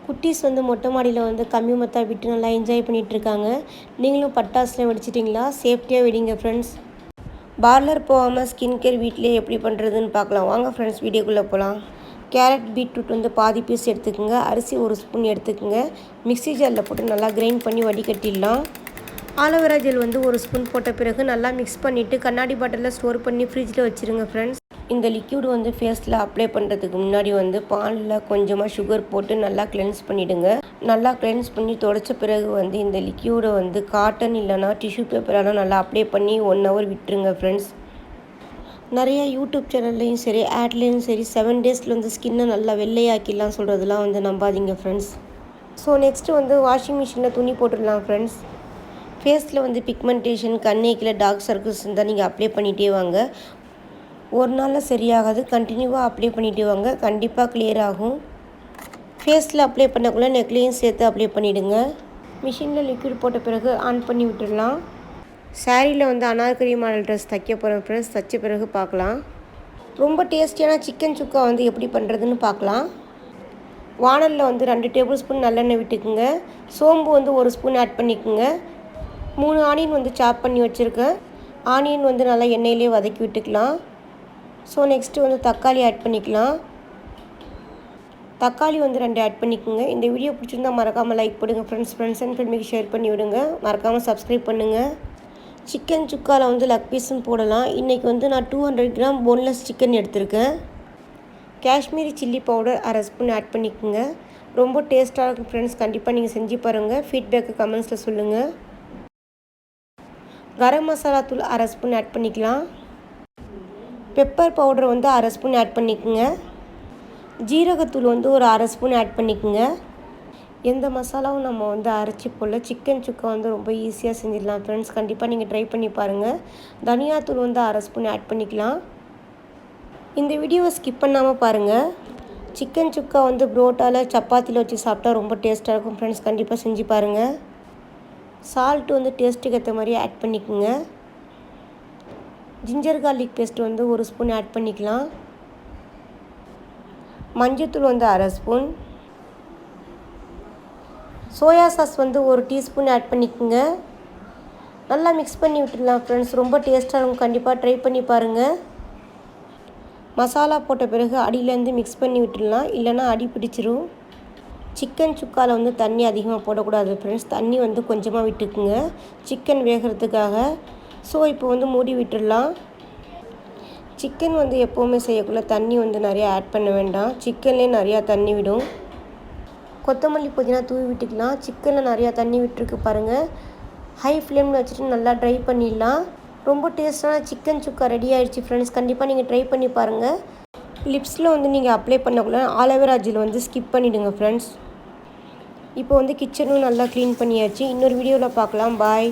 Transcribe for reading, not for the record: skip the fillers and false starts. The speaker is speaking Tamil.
குட்டீஸ் வந்து மொட்டை மாடியில் வந்து கம்மி மத்தா விட்டு நல்லா என்ஜாய் பண்ணிகிட்ருக்காங்க. நீங்களும் பட்டாசுலாம் வெடிச்சிட்டிங்களா? சேஃப்டியாக வெடிங்க ஃப்ரெண்ட்ஸ். பார்லர் போகாமல் ஸ்கின் கேர் வீட்டிலேயே எப்படி பண்ணுறதுன்னு பார்க்கலாம். வாங்க ஃப்ரெண்ட்ஸ், வீடியோக்குள்ளே போகலாம். கேரட் பீட்ரூட் வந்து பாதி பீஸ் எடுத்துக்கோங்க. அரிசி 1 ஸ்பூன் எடுத்துக்கோங்க. மிக்ஸி ஜாரில் போட்டு நல்லா கிரைண்ட் பண்ணி வடிகட்டிடலாம். ஆலோவேரா ஜெல் வந்து 1 ஸ்பூன் போட்ட பிறகு நல்லா மிக்ஸ் பண்ணிவிட்டு கண்ணாடி பாட்டிலில் ஸ்டோர் பண்ணி ஃப்ரிட்ஜில் வச்சுருங்க ஃப்ரெண்ட்ஸ். இந்த லிக்யூடு வந்து ஃபேஸில் அப்ளை பண்ணுறதுக்கு முன்னாடி வந்து பாலில் கொஞ்சமாக சுகர் போட்டு நல்லா கிளென்ஸ் பண்ணிவிடுங்க. நல்லா கிளென்ஸ் பண்ணி துடைச்ச பிறகு வந்து இந்த லிக்யூடை வந்து காட்டன் இல்லைனா டிஷ்யூ பேப்பரெல்லாம் நல்லா அப்ளை பண்ணி 1 ஹவர் விட்டுருங்க ஃப்ரெண்ட்ஸ். நிறைய யூடியூப் சேனல்லையும் சரி ஆட்லேயும் சரி 7 டேஸில் வந்து ஸ்கின்னை நல்லா வெள்ளையாக்கிடலாம் சொல்கிறதுலாம் வந்து நம்பாதீங்க ஃப்ரெண்ட்ஸ். ஸோ நெக்ஸ்ட்டு வந்து வாஷிங் மிஷினில் துணி போட்டுடலாம் ஃப்ரெண்ட்ஸ். ஃபேஸில் வந்து பிக்மெண்டேஷன், கண்ணேக்கில் டார்க் சர்க்கிள்ஸ் இருந்தால் நீங்கள் அப்ளை பண்ணிகிட்டே வாங்க. ஒரு நாளில் சரியாகாது, கண்டினியூவாக அப்ளை பண்ணிகிட்டே வாங்க, கண்டிப்பாக கிளியர் ஆகும். ஃபேஸில் அப்ளை பண்ணக்குள்ளே நெக்லையும் சேர்த்து அப்ளை பண்ணிவிடுங்க. மிஷினில் லிக்விட் போட்ட பிறகு ஆன் பண்ணி விட்டுடலாம். சாரியில் வந்து அனார்கலி மாடல் ட்ரெஸ் தைக்க போகிறோம் ஃப்ரெண்ட்ஸ். தைச்ச பிறகு பார்க்கலாம். ரொம்ப டேஸ்டியான சிக்கன் சுக்கா வந்து எப்படி பண்ணுறதுன்னு பார்க்கலாம். வானலில் வந்து 2 டேபிள் ஸ்பூன் நல்லெண்ணெய் விட்டுக்குங்க. சோம்பு வந்து 1 ஸ்பூன் ஆட் பண்ணிக்கோங்க. 3 ஆனியன் வந்து சாப் பண்ணி வச்சுருக்கேன். ஆனியன் வந்து நல்லா எண்ணெயிலே வதக்கி விட்டுக்கலாம். ஸோ நெக்ஸ்ட்டு வந்து தக்காளி ஆட் பண்ணிக்கலாம். தக்காளி வந்து 2 ஆட் பண்ணிக்கோங்க. இந்த வீடியோ பிடிச்சிருந்தா மறக்காமல் லைக் பண்ணுங்க ஃப்ரெண்ட்ஸ் அண்ட் ஃபேமிலிக்கு ஷேர் பண்ணி விடுங்க. மறக்காமல் சப்ஸ்கிரைப் பண்ணுங்கள். சிக்கன் சுக்காவில் வந்து லெக் பீஸும் போடலாம். இன்றைக்கி வந்து நான் 200 கிராம் போன்லெஸ் சிக்கன் எடுத்திருக்கேன். Kashmiri chilli powder 1/2 spoon add பண்ணிக்கோங்க. ரொம்ப டேஸ்ட்டாக இருக்கும் ஃப்ரெண்ட்ஸ். கண்டிப்பாக நீங்கள் செஞ்சு பாருங்கள். ஃபீட்பேக்கு கமெண்ட்ஸில் சொல்லுங்கள். கரம் மசாலா தூள் 1/2 ஸ்பூன் ஆட் பண்ணிக்கலாம். பெப்பர் பவுடர் வந்து 1/2 ஸ்பூன் ஆட் பண்ணிக்கோங்க. ஜீரகத்தூள் வந்து ஒரு 1/2 ஸ்பூன் ஆட் பண்ணிக்கோங்க. எந்த மசாலாவும் நம்ம வந்து அரைச்சி போடல. சிக்கன் சுக்கா வந்து ரொம்ப ஈஸியாக செஞ்சிடலாம் ஃப்ரெண்ட்ஸ். கண்டிப்பாக நீங்கள் ட்ரை பண்ணி பாருங்கள். தனியாத்தூள் வந்து 1/2 ஸ்பூன் ஆட் பண்ணிக்கலாம். இந்த வீடியோவை ஸ்கிப் பண்ணாமல் பாருங்கள். சிக்கன் சுக்கா வந்து புரோட்டாவில் சப்பாத்தியில் வச்சு சாப்பிட்டா ரொம்ப டேஸ்ட்டாக இருக்கும் ஃப்ரெண்ட்ஸ். கண்டிப்பாக செஞ்சு பாருங்கள். சால்ட் வந்து டேஸ்ட்டுக்கு ஏற்ற மாதிரி ஆட் பண்ணிக்கோங்க. ஜிஞ்சர் கார்லிக் பேஸ்ட் வந்து 1 ஸ்பூன் ஆட் பண்ணிக்கலாம். மஞ்சத்தூள் வந்து 1/2 ஸ்பூன். சோயா சாஸ் வந்து 1 டீஸ்பூன் ஆட் பண்ணிக்கோங்க. நல்லா மிக்ஸ் பண்ணி விட்டுடலாம் ஃப்ரெண்ட்ஸ். ரொம்ப டேஸ்ட்டாக இருக்கும். கண்டிப்பாக ட்ரை பண்ணி பாருங்கள். மசாலா போட்ட பிறகு அடியிலேருந்து மிக்ஸ் பண்ணி விட்டுடலாம், இல்லைனா அடி பிடிச்சிரும். சிக்கன் சுக்காவில் வந்து தண்ணி அதிகமாக போடக்கூடாது ஃப்ரெண்ட்ஸ். தண்ணி வந்து கொஞ்சமாக விட்டுக்குங்க சிக்கன் வேகிறதுக்காக. ஸோ இப்போ வந்து மூடி விட்டுடலாம். சிக்கன் வந்து எப்போவுமே செய்யக்குள்ள தண்ணி வந்து நிறையா ஆட் பண்ண வேண்டாம். சிக்கன்லேயே நிறையா தண்ணி விடும். கொத்தமல்லி புதினா தூவி விட்டுக்கலாம். சிக்கனில் நிறையா தண்ணி விட்டுருக்கு பாருங்கள். ஹை ஃப்ளேமில் வச்சுட்டு நல்லா ட்ரை பண்ணிடலாம். ரொம்ப டேஸ்ட்டான சிக்கன் சுக்கா ரெடி ஆகிடுச்சு ஃப்ரெண்ட்ஸ். கண்டிப்பாக நீங்கள் ட்ரை பண்ணி பாருங்கள். லிப்ஸில் வந்து நீங்கள் அப்ளை பண்ணக்குள்ள ஆலோவேரா ஜெல் வந்து ஸ்கிப் பண்ணிவிடுங்க ஃப்ரெண்ட்ஸ். இப்போ வந்து கிச்சனும் நல்லா க்ளீன் பண்ணியாச்சு. இன்னொரு வீடியோவில் பார்க்கலாம். பாய்.